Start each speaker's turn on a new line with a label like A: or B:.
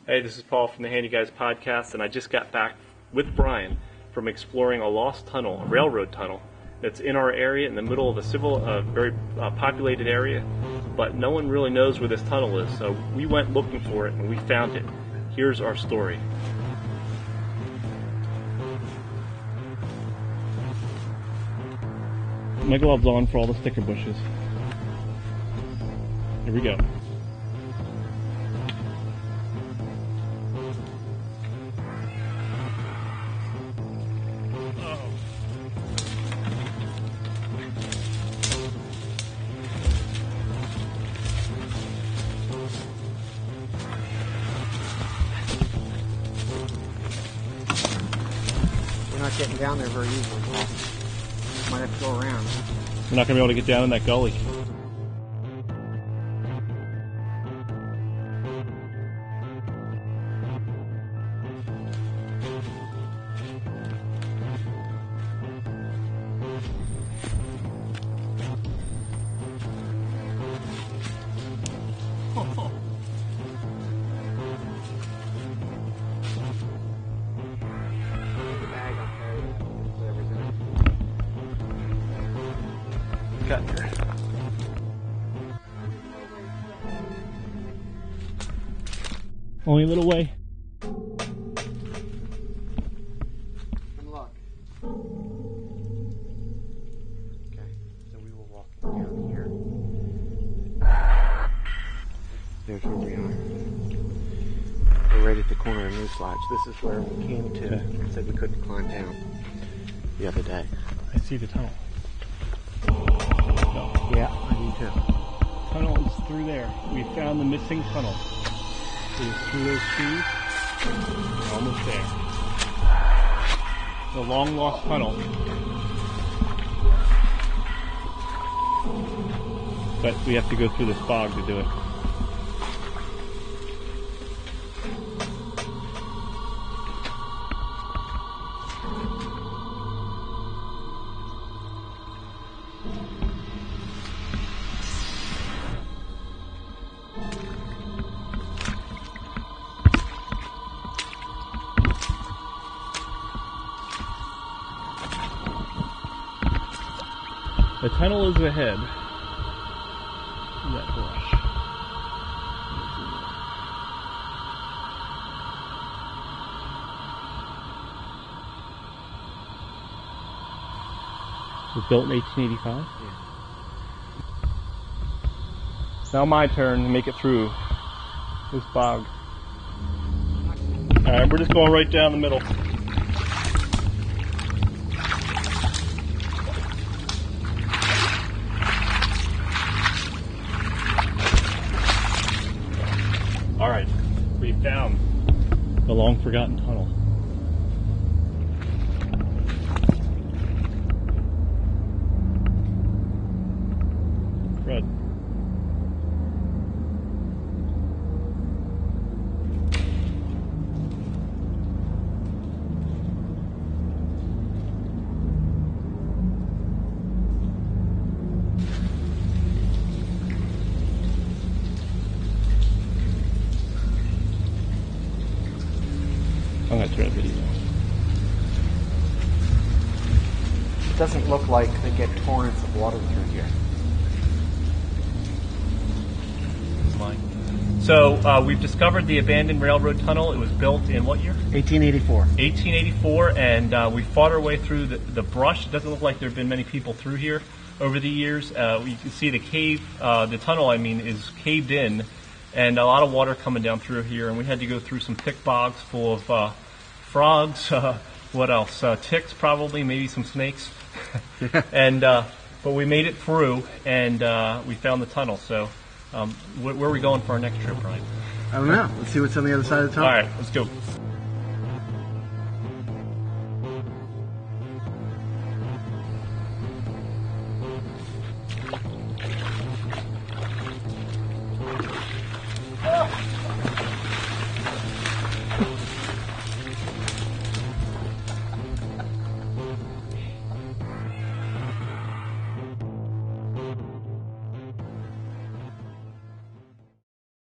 A: Hey, this is Paul from the Handyguys podcast, and I just got back with Brian from exploring a lost tunnel, a railroad tunnel, that's in our area in the middle of a very populated area, but no one really knows where this tunnel is, so we went looking for it and we found it. Here's our story. My gloves on for all the sticker bushes. Here we go.
B: We're not getting down there very easily. Might have to go around.
A: We're not going to be able to get down in that gully. Got here. Only a little way.
B: Good luck. Okay, so we will walk down here. There's where we are. We're right at the corner of Moose Lodge. This is where we came to. Okay. Said we couldn't climb down the other day.
A: I see the tunnel.
B: Yeah, I do too.
A: Tunnel is through there. We found the missing tunnel. It is through those trees. We're almost there. The long lost tunnel. But we have to go through this fog to do it. The tunnel is ahead. See that brush. It was built in 1885?
B: Yeah.
A: It's now my turn to make it through this bog. Alright, we're just going right down the middle. Alright, we found the long forgotten tunnel. Fred. I'm going to turn the video.
B: It doesn't look like they get torrents of water through here.
A: So we've discovered the abandoned railroad tunnel. It was built in what year?
B: 1884.
A: 1884, and we fought our way through the brush. It doesn't look like there have been many people through here over the years. You can see the cave, the tunnel, is caved in, and a lot of water coming down through here, and we had to go through some thick bogs full of frogs, what else? Ticks probably, maybe some snakes. And but we made it through, and we found the tunnel. So where are we going for our next trip, Brian?
B: I don't know. Let's see what's on the other side of the tunnel.
A: All right, let's go.